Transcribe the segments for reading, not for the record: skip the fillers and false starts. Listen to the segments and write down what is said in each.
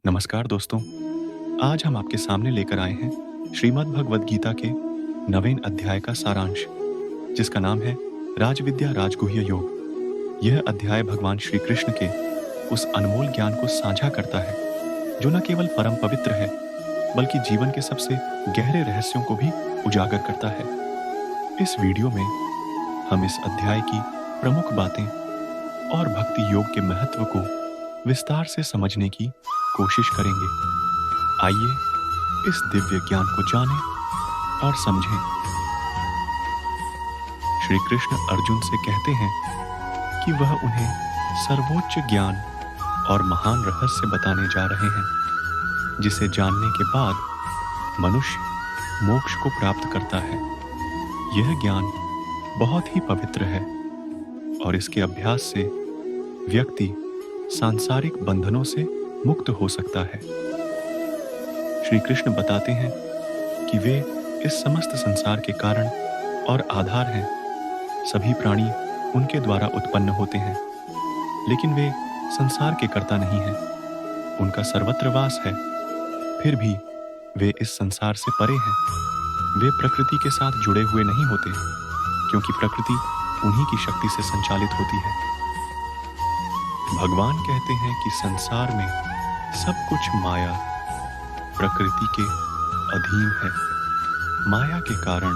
नमस्कार दोस्तों। आज हम आपके सामने लेकर आए हैं श्रीमद् भगवद गीता के 9वें अध्याय का सारांश, जिसका नाम है राजविद्या राजगुह्य योग। यह अध्याय भगवान श्री कृष्ण के उस अनमोल ज्ञान को साझा करता है जो न केवल परम पवित्र है बल्कि जीवन के सबसे गहरे रहस्यों को भी उजागर करता है। इस वीडियो में हम इस अध्याय की प्रमुख बातें और भक्ति योग के महत्व को विस्तार से समझने की कोशिश करेंगे। आइए इस दिव्य ज्ञान को जानें और समझें। श्री कृष्ण अर्जुन से कहते हैं कि वह उन्हें सर्वोच्च ज्ञान और महान रहस्य बताने जा रहे हैं, जिसे जानने के बाद मनुष्य मोक्ष को प्राप्त करता है। यह ज्ञान बहुत ही पवित्र है और इसके अभ्यास से व्यक्ति सांसारिक बंधनों से मुक्त हो सकता है। श्री कृष्ण बताते हैं कि वे इस समस्त संसार के कारण और आधार हैं। सभी प्राणी उनके द्वारा उत्पन्न होते हैं, लेकिन वे संसार के कर्ता नहीं हैं। उनका सर्वत्र वास है, फिर भी वे इस संसार से परे हैं। वे प्रकृति के साथ जुड़े हुए नहीं होते, क्योंकि प्रकृति उन्हीं की शक्ति से संचालित होती है। भगवान कहते हैं कि संसार में सब कुछ माया, प्रकृति के अधीन है। माया के कारण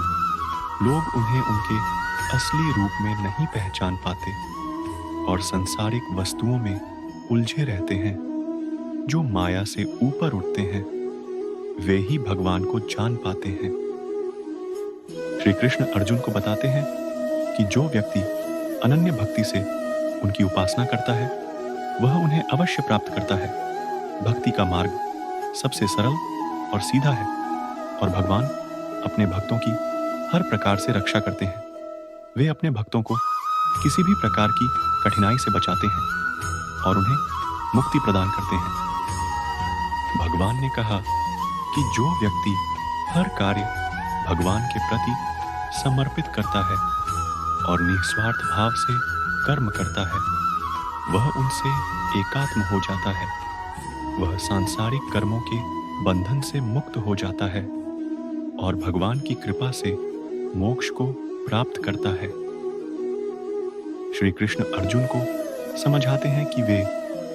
लोग उन्हें उनके असली रूप में नहीं पहचान पाते और सांसारिक वस्तुओं में उलझे रहते हैं। जो माया से ऊपर उठते हैं वे ही भगवान को जान पाते हैं। श्री कृष्ण अर्जुन को बताते हैं कि जो व्यक्ति अनन्य भक्ति से उनकी उपासना करता है वह उन्हें अवश्य प्राप्त करता है। भक्ति का मार्ग सबसे सरल और सीधा है और भगवान अपने भक्तों की हर प्रकार से रक्षा करते हैं। वे अपने भक्तों को किसी भी प्रकार की कठिनाई से बचाते हैं और उन्हें मुक्ति प्रदान करते हैं। भगवान ने कहा कि जो व्यक्ति हर कार्य भगवान के प्रति समर्पित करता है और निस्वार्थ भाव से कर्म करता है वह उनसे एकात्म हो जाता है। वह सांसारिक कर्मों के बंधन से मुक्त हो जाता है और भगवान की कृपा से मोक्ष को प्राप्त करता है। श्री कृष्ण अर्जुन को समझाते हैं कि वे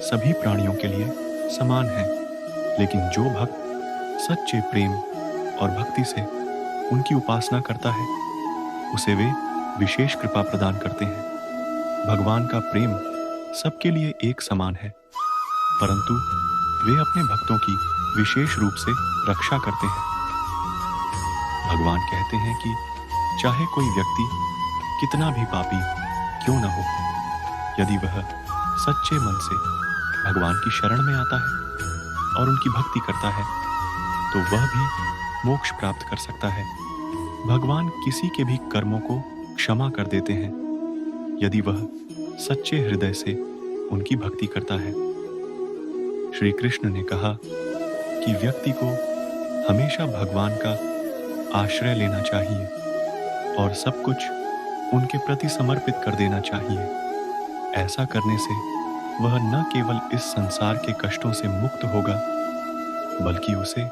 सभी प्राणियों के लिए समान हैं, लेकिन जो भक्त सच्चे प्रेम और भक्ति से उनकी उपासना करता है उसे वे विशेष कृपा प्रदान करते हैं। भगवान का प्रेम सबके लिए एक समान है, परंतु वे अपने भक्तों की विशेष रूप से रक्षा करते हैं। भगवान कहते हैं कि चाहे कोई व्यक्ति कितना भी पापी क्यों न हो, यदि वह सच्चे मन से भगवान की शरण में आता है और उनकी भक्ति करता है तो वह भी मोक्ष प्राप्त कर सकता है। भगवान किसी के भी कर्मों को क्षमा कर देते हैं यदि वह सच्चे हृदय से उनकी भक्ति करता है। श्री कृष्ण ने कहा कि व्यक्ति को हमेशा भगवान का आश्रय लेना चाहिए और सब कुछ उनके प्रति समर्पित कर देना चाहिए। ऐसा करने से वह न केवल इस संसार के कष्टों से मुक्त होगा बल्कि उसे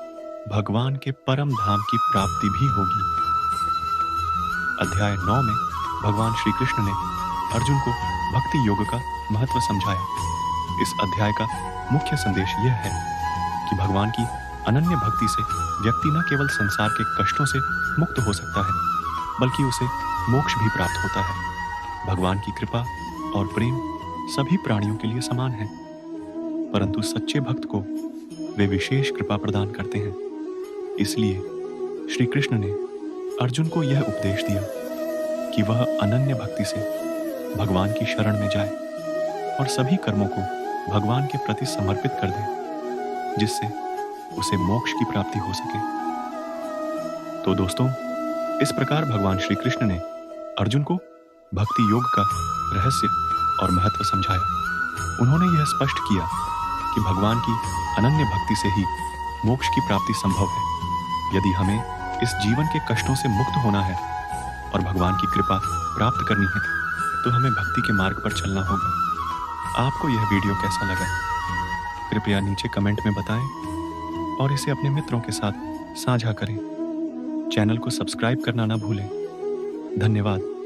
भगवान के परम धाम की प्राप्ति भी होगी। अध्याय 9 में भगवान श्री कृष्ण ने अर्जुन को भक्ति योग का महत्व समझाया। इस अध्याय का मुख्य संदेश यह है कि भगवान की अनन्य भक्ति से व्यक्ति न केवल संसार के कष्टों से मुक्त हो सकता है बल्कि उसे मोक्ष भी प्राप्त होता है। भगवान की कृपा और प्रेम सभी प्राणियों के लिए समान है, परंतु सच्चे भक्त को वे विशेष कृपा प्रदान करते हैं। इसलिए श्री कृष्ण ने अर्जुन को यह उपदेश दिया कि वह अनन्य भक्ति से भगवान की शरण में जाए और सभी कर्मों को भगवान के प्रति समर्पित कर दे, जिससे उसे मोक्ष की प्राप्ति हो सके। तो दोस्तों, इस प्रकार भगवान श्री कृष्ण ने अर्जुन को भक्ति योग का रहस्य और महत्व समझाया। उन्होंने यह स्पष्ट किया कि भगवान की अनन्य भक्ति से ही मोक्ष की प्राप्ति संभव है। यदि हमें इस जीवन के कष्टों से मुक्त होना है और भगवान की कृपा प्राप्त करनी है तो हमें भक्ति के मार्ग पर चलना होगा। आपको यह वीडियो कैसा लगा कृपया नीचे कमेंट में बताएं और इसे अपने मित्रों के साथ साझा करें। चैनल को सब्सक्राइब करना ना भूलें। धन्यवाद।